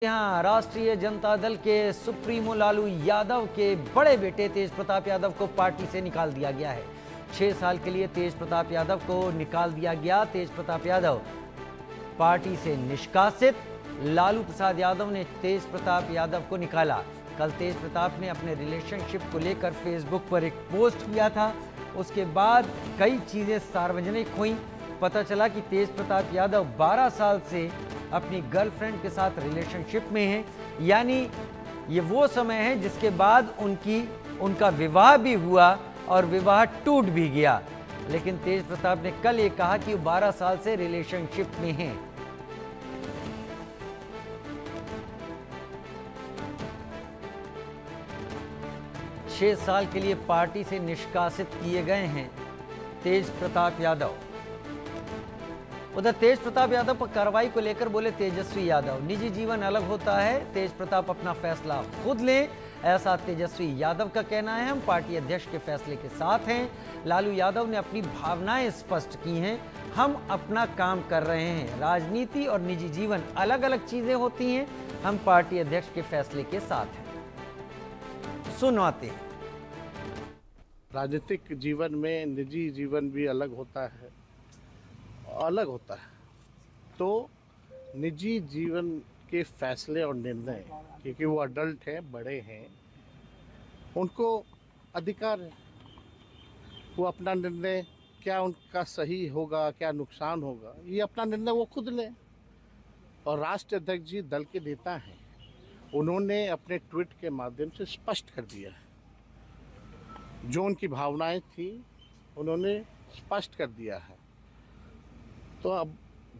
यहाँ राष्ट्रीय जनता दल के सुप्रीमो लालू यादव के बड़े बेटे तेज प्रताप यादव को पार्टी से निकाल दिया गया है। 6 साल के लिए तेज प्रताप यादव को निकाल दिया गया। तेज प्रताप यादव पार्टी से निष्कासित। लालू प्रसाद यादव ने तेज प्रताप यादव को निकाला। कल तेज प्रताप ने अपने रिलेशनशिप को लेकर फेसबुक पर एक पोस्ट किया था। उसके बाद कई चीजें सार्वजनिक हुई। पता चला कि तेज प्रताप यादव 12 साल से अपनी गर्लफ्रेंड के साथ रिलेशनशिप में हैं, यानी ये वो समय है जिसके बाद उनका विवाह भी हुआ और विवाह टूट भी गया। लेकिन तेज प्रताप ने कल ये कहा कि वो 12 साल से रिलेशनशिप में हैं। छह साल के लिए पार्टी से निष्कासित किए गए हैं तेज प्रताप यादव। उधर तेज प्रताप यादव पर कार्रवाई को लेकर बोले तेजस्वी यादव, निजी जीवन अलग होता है, तेज प्रताप अपना फैसला खुद लें, ऐसा तेजस्वी यादव का कहना है। हम पार्टी अध्यक्ष के फैसले के साथ हैं। लालू यादव ने अपनी भावनाएं स्पष्ट की हैं। हम अपना काम कर रहे हैं। राजनीति और निजी जीवन अलग अलग चीजें होती हैं। हम पार्टी अध्यक्ष के फैसले के साथ हैं। सुनवाते हैं। राजनीतिक जीवन में निजी जीवन भी अलग होता है, तो निजी जीवन के फैसले और निर्णय, क्योंकि वो अडल्ट हैं, बड़े हैं, उनको अधिकार है। वो अपना निर्णय, क्या उनका सही होगा, क्या नुकसान होगा, ये अपना निर्णय वो खुद लें। और राष्ट्रीय अध्यक्ष जी दल के नेता हैं, उन्होंने अपने ट्वीट के माध्यम से स्पष्ट कर दिया है। जो उनकी भावनाएं थी उन्होंने स्पष्ट कर दिया है। तो अब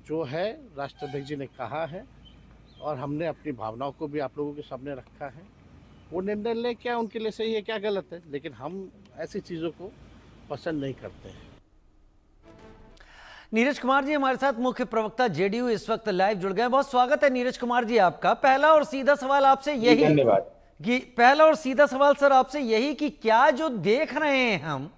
जो है राष्ट्राध्यक्ष जी ने कहा है और हमने अपनी भावनाओं को भी आप लोगों के सामने रखा है। वो निर्णय ले, क्या उनके लिए सही है, क्या गलत है, लेकिन हम ऐसी चीज़ों को पसंद नहीं करते हैं। नीरज कुमार जी हमारे साथ मुख्य प्रवक्ता जेडीयू इस वक्त लाइव जुड़ गए। बहुत स्वागत है नीरज कुमार जी आपका। पहला और सीधा सवाल आपसे यही, धन्यवाद। पहला और सीधा सवाल सर आपसे यही कि क्या जो देख रहे हैं हम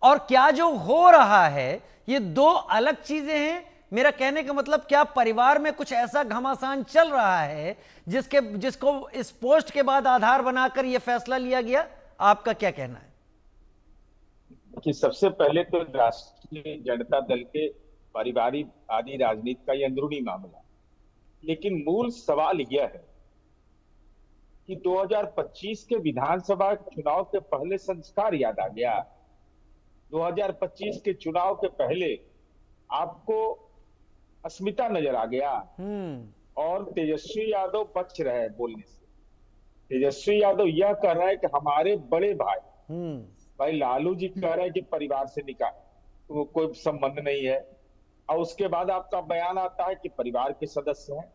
और क्या जो हो रहा है, ये दो अलग चीजें हैं। मेरा कहने का मतलब, क्या परिवार में कुछ ऐसा घमासान चल रहा है जिसको इस पोस्ट के बाद आधार बनाकर यह फैसला लिया गया? आपका क्या कहना है? कि सबसे पहले तो राष्ट्रीय जनता दल के पारिवारिक आदि राजनीति का यह अंदरूनी मामला, लेकिन मूल सवाल यह है कि 2025 के विधानसभा चुनाव के पहले संस्कार याद आ गया। 2025 के चुनाव के पहले आपको अस्मिता नजर आ गया और तेजस्वी यादव बच रहे हैं बोलने से। तेजस्वी यादव यह कह रहा है कि हमारे बड़े भाई लालू जी कह रहे हैं कि परिवार से निकाल, तो कोई संबंध नहीं है। और उसके बाद आपका बयान आता है कि परिवार के सदस्य हैं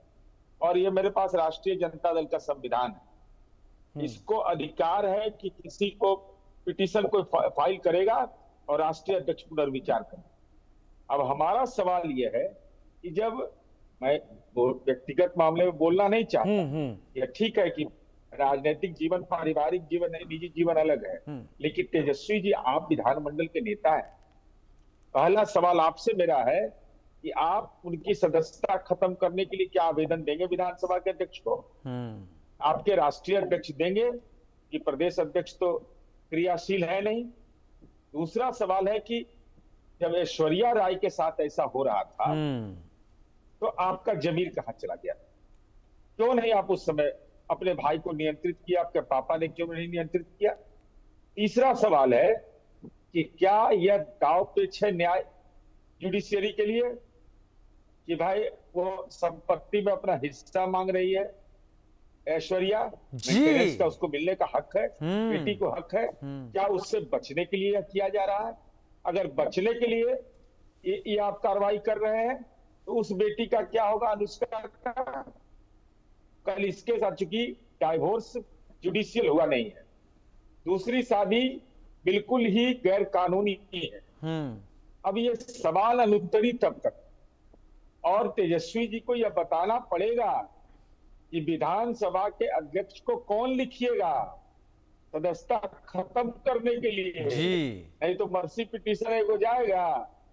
और ये मेरे पास राष्ट्रीय जनता दल का संविधान है, इसको अधिकार है कि किसी को पिटीशन को फाइल करेगा और राष्ट्रीय अध्यक्ष पुनर्विचार करेगा। अब हमारा सवाल यह है कि जब मैं व्यक्तिगत मामले में बोलना नहीं चाहता, यह ठीक है कि राजनीतिक जीवन, पारिवारिक जीवन, निजी जीवन अलग है, लेकिन तेजस्वी जी आप विधानमंडल के नेता हैं। पहला सवाल आपसे मेरा है कि आप उनकी सदस्यता खत्म करने के लिए क्या आवेदन देंगे विधानसभा के अध्यक्ष को? आपके राष्ट्रीय अध्यक्ष देंगे कि प्रदेश अध्यक्ष तो क्रियाशील है नहीं? दूसरा सवाल है कि जब ऐश्वर्या राय के साथ ऐसा हो रहा था तो आपका जमीर कहां चला गया? क्यों नहीं आप उस समय अपने भाई को नियंत्रित किया? आपके पापा ने क्यों नहीं नियंत्रित किया? तीसरा सवाल है कि क्या यह दाव पेच है न्याय जुडिशियरी के लिए कि भाई वो संपत्ति में अपना हिस्सा मांग रही है ऐश्वर्या, मेंटेनेंस का उसको मिलने का हक है, बेटी को हक है, क्या उससे बचने के लिए किया जा रहा है? अगर बचने के लिए ये आप कार्रवाई कर रहे हैं तो उस बेटी का क्या होगा, अनुष्का का? कल इसके साथ, चूंकि डाइवोर्स जुडिशियल हुआ नहीं है, दूसरी शादी बिल्कुल ही गैर कानूनी है। अब ये सवाल अनुत्तरित तब तक, और तेजस्वी जी को यह बताना पड़ेगा कि विधानसभा के अध्यक्ष को कौन लिखिएगा सदस्यता खत्म करने के लिए। नहीं तो मर्सी पिटीशन हो जाएगा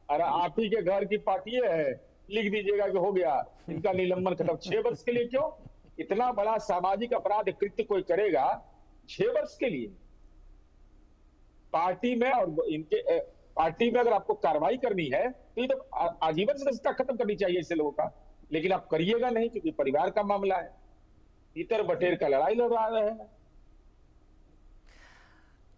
और आप ही के घर की पार्टी है, लिख दीजिएगा कि हो गया इनका निलंबन खत्म। 6 वर्ष के लिए क्यों? इतना बड़ा सामाजिक अपराध कृत्य कोई करेगा 6 वर्ष के लिए पार्टी में, और इनके पार्टी में अगर आपको कार्रवाई करनी है तो ये तो आजीवन सदस्यता खत्म करनी चाहिए ऐसे लोगों का, लेकिन आप करिएगा नहीं क्योंकि परिवार का मामला है, इतर बटेर का लड़ाई लड़ा रहे हैं।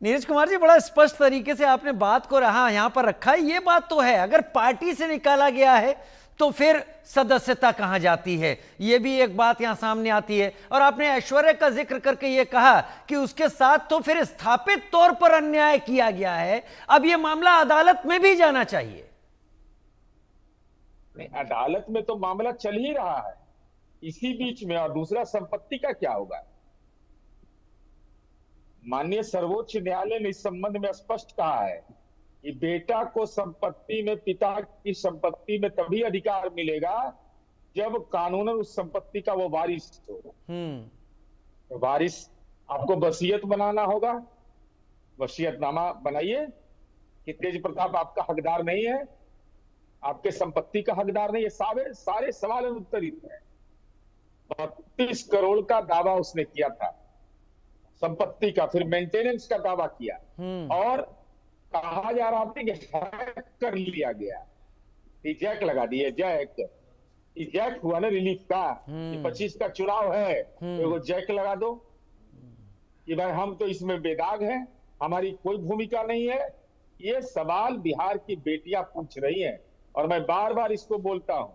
नीरज कुमार जी, बड़ा स्पष्ट तरीके से आपने बात को यहां पर रखा है। ये बात तो है, अगर पार्टी से निकाला गया है तो फिर सदस्यता कहां जाती है, यह भी एक बात यहां सामने आती है। और आपने ऐश्वर्या का जिक्र करके यह कहा कि उसके साथ तो फिर स्थापित तौर पर अन्याय किया गया है, अब यह मामला अदालत में भी जाना चाहिए। नहीं, अदालत में तो मामला चल ही रहा है इसी बीच में। और दूसरा, संपत्ति का क्या होगा? माननीय सर्वोच्च न्यायालय ने इस संबंध में स्पष्ट कहा है कि बेटा को संपत्ति में, पिता की संपत्ति में तभी अधिकार मिलेगा जब कानूनन उस संपत्ति का वो वारिस हो। तो वारिस आपको वसीयत बनाना होगा, वसीयतनामा बनाइए कि तेज प्रताप आपका हकदार नहीं है, आपके संपत्ति का हकदार नहीं है। सारे सवाल अनुत्तरित है। 32 करोड़ का दावा उसने किया था संपत्ति का, फिर मेंटेनेंस का दावा किया और कहा जा रहा था कि हैक कर लिया गया, जैक लगा दिए, जैक हुआ ना रिलीफ का। 25 का चुनाव है तो वो जैक लगा दो कि भाई हम तो इसमें बेदाग हैं, हमारी कोई भूमिका नहीं है। ये सवाल बिहार की बेटियां पूछ रही हैं और मैं बार बार इसको बोलता हूं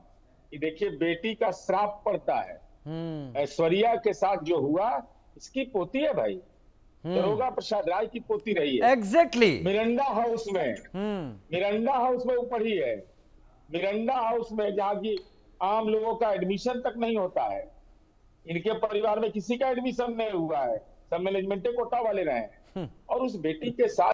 कि देखिए, बेटी का श्राप पड़ता है। ऐश्वर्या के साथ जो हुआ, इसकी पोती है भाई, दरोगा प्रसाद राय की पोती रही है। एग्जैक्टली। मिरांडा हाउस में वो पढ़ी है, मिरांडा हाउस में, जहां की आम लोगों का एडमिशन तक नहीं होता है। इनके परिवार में किसी का एडमिशन नहीं हुआ है, सब मैनेजमेंट कोटा वाले रहे हैं। और उस बेटी के साथ